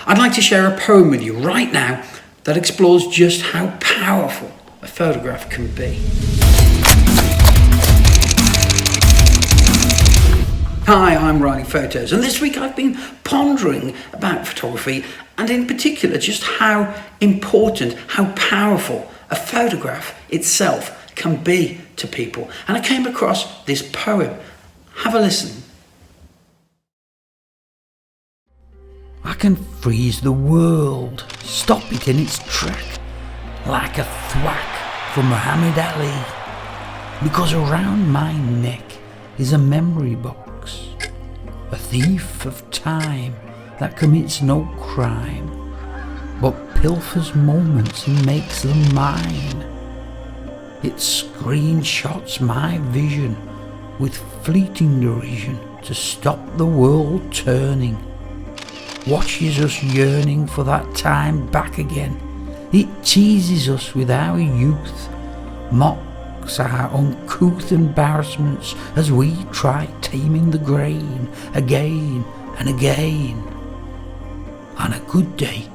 I'd like to share a poem with you right now that explores just how powerful a photograph can be. Hi, I'm RILEYPHOTOS, and this week I've been pondering about photography, and in particular just how important, how powerful a photograph itself can be to people. And I came across this poem. Have a listen. I can freeze the world, stop it in its track, like a thwack from Muhammed Ali, because around my neck is a memory box, a thief of time that commits no crime, but pilfers moments and makes them mine. It screenshots my vision with fleeting derision to stop the world turning, watches us yearning for that time back again. It teases us with our youth, mocks our uncouth embarrassments as we try taming the grain again and again. On a good day,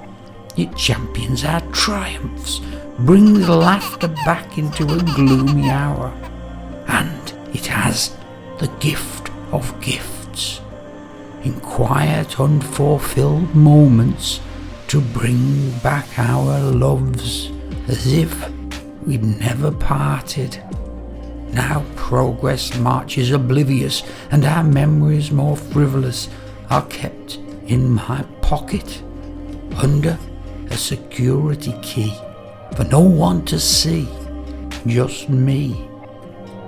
it champions our triumphs, brings laughter back into a gloomy hour, and it has the gift of gifts in quiet unfulfilled moments to bring back our loves as if we'd never parted. Now progress marches oblivious and our memories more frivolous are kept in my pocket under a security key for no one to see, just me,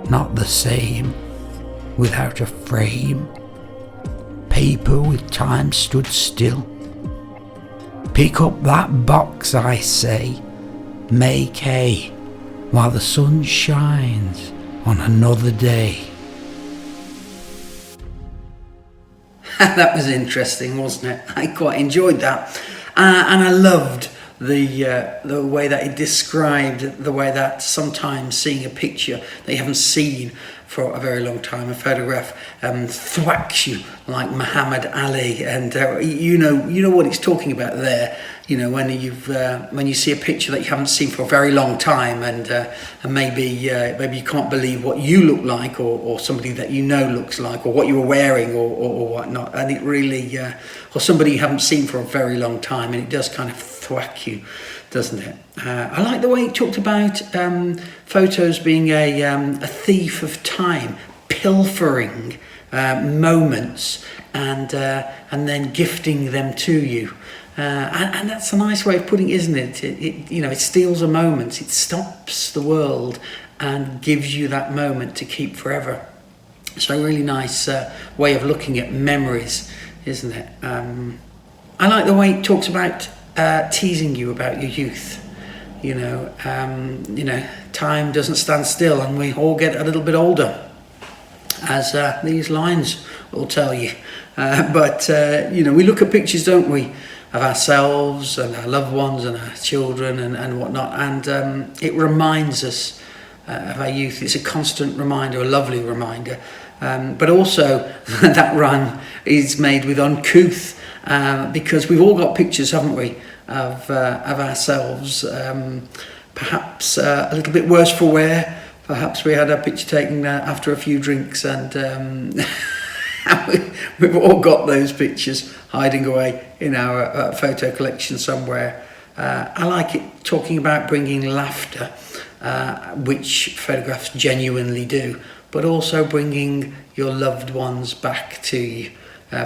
not the same, without a frame, paper with time stood still. Pick up that box, I say, make hay while the sun shines on another day. That was interesting, wasn't it? I quite enjoyed that, and I loved the way that it described the way that sometimes seeing a picture that you haven't seen for a very long time, a photograph, thwacks you like Muhammad Ali, and you know what it's talking about there. You know, when you see a picture that you haven't seen for a very long time, and maybe you can't believe what you look like, or somebody that you know looks like, or what you were wearing, or whatnot, and it really, or somebody you haven't seen for a very long time, and it does kind of thwack you, doesn't it? I like the way it talked about photos being a thief of time, pilfering moments, and then gifting them to you. And that's a nice way of putting it, isn't it? It steals a moment, it stops the world and gives you that moment to keep forever. So a really nice way of looking at memories, isn't it? I like the way it talks about teasing you about your youth. Time doesn't stand still, and we all get a little bit older, as these lines will tell you. But we look at pictures, don't we, of ourselves and our loved ones and our children and whatnot, and it reminds us of our youth. It's a constant reminder, a lovely reminder, but also that rhyme is made with uncouth, because we've all got pictures, haven't we, of ourselves, perhaps a little bit worse for wear. Perhaps we had a picture taken after a few drinks, and we've all got those pictures hiding away in our photo collection somewhere. I like it talking about bringing laughter, which photographs genuinely do, but also bringing your loved ones back to you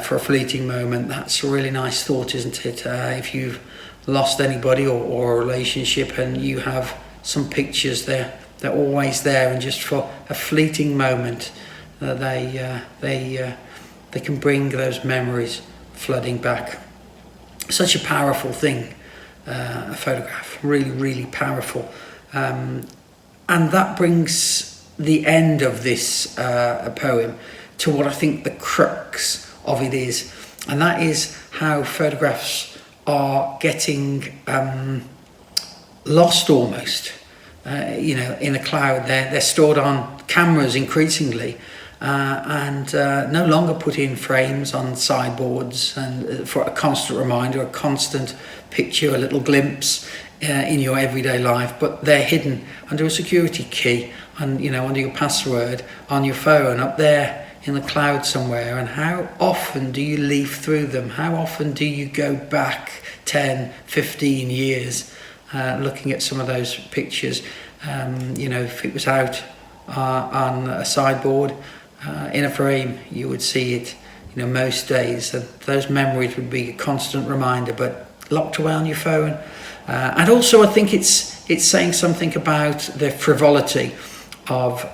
for a fleeting moment. That's a really nice thought, isn't it? If you've lost anybody or a relationship, and you have some pictures there, they're always there, and just for a fleeting moment, they can bring those memories flooding back. Such a powerful thing, a photograph, really, really powerful. And that brings the end of this poem to what I think the crux of it is, and that is how photographs are getting lost almost, in the cloud. They're stored on cameras increasingly, and no longer put in frames on sideboards and for a constant reminder, a constant picture, a little glimpse in your everyday life, but they're hidden under a security key, and under your password on your phone, up there in the cloud somewhere. And how often do you leaf through them? How often do you go back 10, 15 years looking at some of those pictures? If it was out on a sideboard in a frame, you would see it most days, and those memories would be a constant reminder, but locked away on your phone. And also I think it's saying something about the frivolity of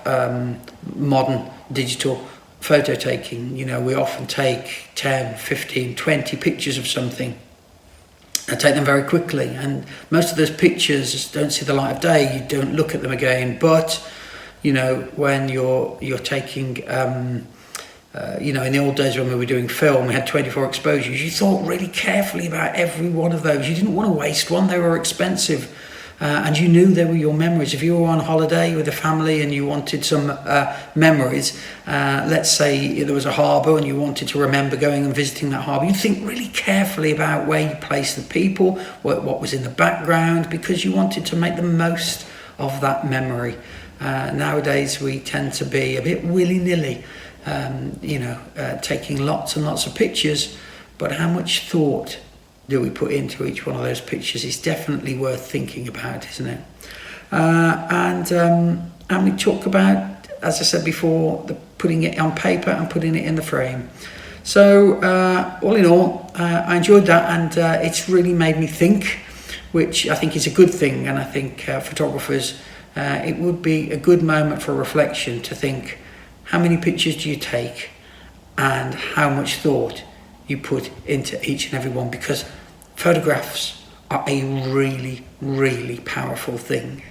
modern digital photo taking. We often take 10, 15, 20 pictures of something and take them very quickly, and most of those pictures don't see the light of day. You don't look at them again. But when you're taking in the old days when we were doing film, we had 24 exposures. You thought really carefully about every one of those. You didn't want to waste one. They were expensive. And you knew they were your memories. If you were on holiday with a family and you wanted some memories, let's say there was a harbour and you wanted to remember going and visiting that harbour, you'd think really carefully about where you placed the people, what was in the background, because you wanted to make the most of that memory. Nowadays we tend to be a bit willy-nilly, taking lots and lots of pictures, but how much thought do we put into each one of those pictures is definitely worth thinking about, isn't it? And we talk about, as I said before, putting it on paper and putting it in the frame. So all in all, I enjoyed that, and it's really made me think, which I think is a good thing. And I think photographers, it would be a good moment for reflection to think, how many pictures do you take and how much thought you put into each and every one, because photographs are a really, really powerful thing.